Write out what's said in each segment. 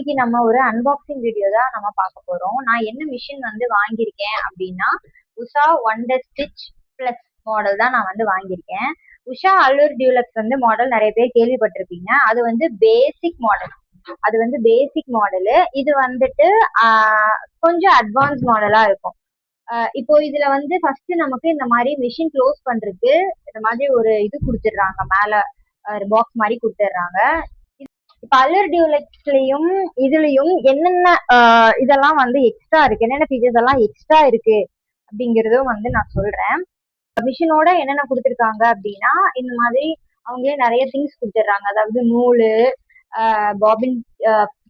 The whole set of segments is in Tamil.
இன்னைக்கு நம்ம ஒரு அன்பாக்சிங் வீடியோ தான் நம்ம பார்க்க போறோம். நான் என்ன மிஷின் வந்து வாங்கியிருக்கேன் அப்படின்னா Usha wonder stitch plus model தான் நான் வந்து வாங்கியிருக்கேன். உஷா அல்லூர் டியூலக்ஸ் வந்து மாடல் நிறைய பேர் கேள்விப்பட்டிருப்பீங்க. அது வந்து பேசிக் மாடல். இது வந்துட்டு கொஞ்சம் அட்வான்ஸ் மாடலா இருக்கும். இப்போ இதுல வந்து ஃபர்ஸ்ட் நமக்கு இந்த மாதிரி மிஷின் க்ளோஸ் பண்றதுக்கு இந்த மாதிரி ஒரு இது கொடுத்துடுறாங்க, மேல பாக்ஸ் மாதிரி கொடுத்துடுறாங்க. இப்ப அல்லூர் டியூலக்ஸ்லயும் இதுலயும் என்னென்ன இதெல்லாம் வந்து எக்ஸ்ட்ரா இருக்கு, என்னென்ன ஃபீச்சர்ஸ் எல்லாம் எக்ஸ்ட்ரா இருக்கு அப்படிங்கறதும் வந்து நான் சொல்றேன். மிஷினோட என்னென்ன கொடுத்துருக்காங்க அப்படின்னா இந்த மாதிரி அவங்களே நிறைய திங்ஸ் கொடுத்துட்றாங்க. அதாவது நூலு, பாபின்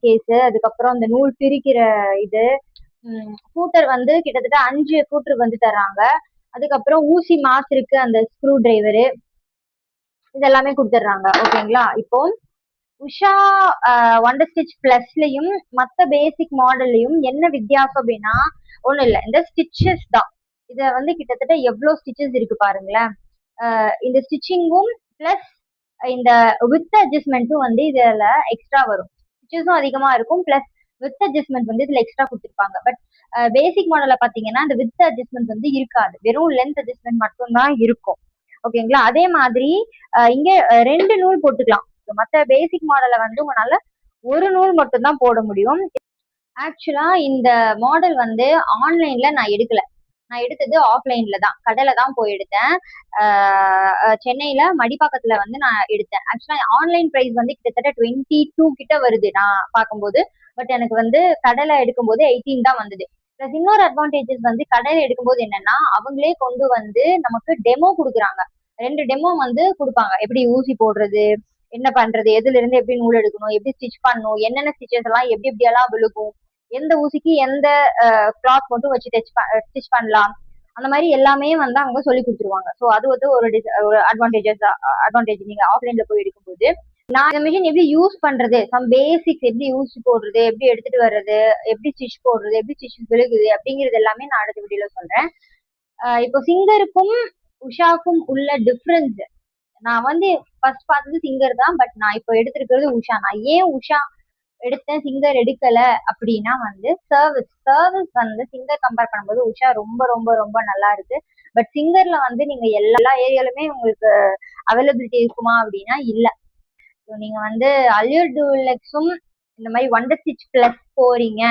கேஸ், அதுக்கப்புறம் இந்த நூல் பிரிக்கிற இது, ஃபூட்டர் வந்து கிட்டத்தட்ட 5 ஃபூட்டர் வந்து தர்றாங்க. அதுக்கப்புறம் ஊசி மாத்திருக்கு அந்த ஸ்க்ரூ டிரைவரு, இதெல்லாமே கொடுத்துட்றாங்க. ஓகேங்களா? இப்போ உஷா ஒண்டர் ஸ்டிச் பிளஸ்லயும் மற்ற பேசிக் மாடல்லையும் என்ன வித்தியாசம் அப்படின்னா ஒண்ணும் இல்லை, இந்த ஸ்டிச்சஸ் தான். இத வந்து கிட்டத்தட்ட எவ்வளவு ஸ்டிச்சஸ் இருக்கு பாருங்களேன். இந்த ஸ்டிச்சிங்கும் பிளஸ் இந்த வித் அட்ஜஸ்ட்மெண்ட்டும் வந்து இதுல எக்ஸ்ட்ரா வரும். ஸ்டிச்சஸும் அதிகமா இருக்கும், பிளஸ் வித் அட்ஜஸ்ட்மெண்ட் வந்து இதுல எக்ஸ்ட்ரா கொடுத்துருப்பாங்க. பட் பேசிக் மாடல்ல பாத்தீங்கன்னா இந்த வித் அட்ஜஸ்ட்மெண்ட் வந்து இருக்காது, வெறும் லென்த் அட்ஜஸ்ட்மெண்ட் மட்டும்தான் இருக்கும். ஓகேங்களா? அதே மாதிரி இங்க 2 நூல் போட்டுக்கலாம். மற்ற பேசிக் மாடலை வந்து உங்களால ஒரு நூல் மட்டும் தான் போட முடியும். ஆக்சுவலா இந்த மாடல் வந்து ஆன்லைன்ல நான் எடுக்கல, நான் எடுத்தது ஆஃப்லைன்ல தான், கடையில தான் போய் எடுத்தேன். சென்னையில மடிப்பாக்கத்துல வந்து நான் எடுத்தேன். ஆக்சுவலா ஆன்லைன் பிரைஸ் வந்து கிட்டத்தட்ட 22 கிட்ட வருது நான் பார்க்கும்போது. பட் எனக்கு வந்து கடையில எடுக்கும்போது 18 தான் வந்தது. பிளஸ் இன்னொரு அட்வான்டேஜஸ் வந்து கடையில எடுக்கும்போது என்னன்னா அவங்களே கொண்டு வந்து நமக்கு டெமோ கொடுக்குறாங்க. 2 டெமோ வந்து கொடுப்பாங்க, எப்படி ஊசி போடுறது, என்ன பண்றது, எதுல இருந்து எப்படி நூல் எடுக்கணும், எப்படி ஸ்டிச் பண்ணணும், என்னென்ன ஸ்டிச்சஸ் எல்லாம் எப்படி எப்படி எல்லாம் விழுகும், எந்த ஊசிக்கு எந்த கிளாத் மட்டும் வச்சு ஸ்டிச் பண்ணலாம், அந்த மாதிரி எல்லாமே வந்து அவங்க சொல்லி கொடுத்துருவாங்க. ஸோ அது வந்து ஒரு அட்வான்டேஜ் நீங்க ஆஃப்லைன்ல போய் எடுக்கும்போது. நான் இந்த மிஷின் எப்படி யூஸ் பண்றது, சம் பேசிக்ஸ், எப்படி ஊசி போடுறது, எப்படி எடுத்துட்டு வர்றது, எப்படி ஸ்டிச் போடுறது, எப்படி ஸ்டிச் விழுகுது அப்படிங்கிறது எல்லாமே நான் அடுத்த வீடியோல சொல்றேன். இப்போ சிங்கருக்கும் உஷாக்கும் உள்ள டிஃப்ரென்ஸ், நான் வந்து ஃபர்ஸ்ட் பார்த்தது சிங்கர் தான், பட் நான் இப்போ எடுத்திருக்கிறது உஷா. நான் ஏன் உஷா எடுத்தேன் சிங்கர் எடுக்கல அப்படின்னா வந்து சர்வீஸ் வந்து சிங்கர் கம்பேர் பண்ணும்போது உஷா ரொம்ப ரொம்ப ரொம்ப நல்லா இருக்கு. பட் சிங்கர்ல வந்து நீங்க எல்லா ஏரியாலுமே உங்களுக்கு அவைலபிலிட்டி இருக்குமா அப்படின்னா இல்ல. ஸோ நீங்க வந்து அல்லூர் டியூலக்ஸும் இந்த மாதிரி ஒண்டர் ஸ்டிச் பிளஸ் போறீங்க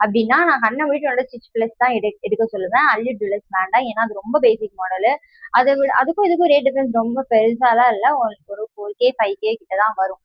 அப்படின்னா நான் கண்ணை விட்டு ஒண்டர் ஸ்டிச் பிளஸ் தான் எடுக்க சொல்லுவேன். அல்லூர் டியூலக்ஸ் வேண்டாம், ஏன்னா அது ரொம்ப பேசிக் மாடலு. அதை விட அதுக்கும் இதுக்கும் ரேட் டிஃபரன்ஸ் ரொம்ப பெருசாலாம் இல்லை, ஒரு 4K 5K கிட்ட தான் வரும்.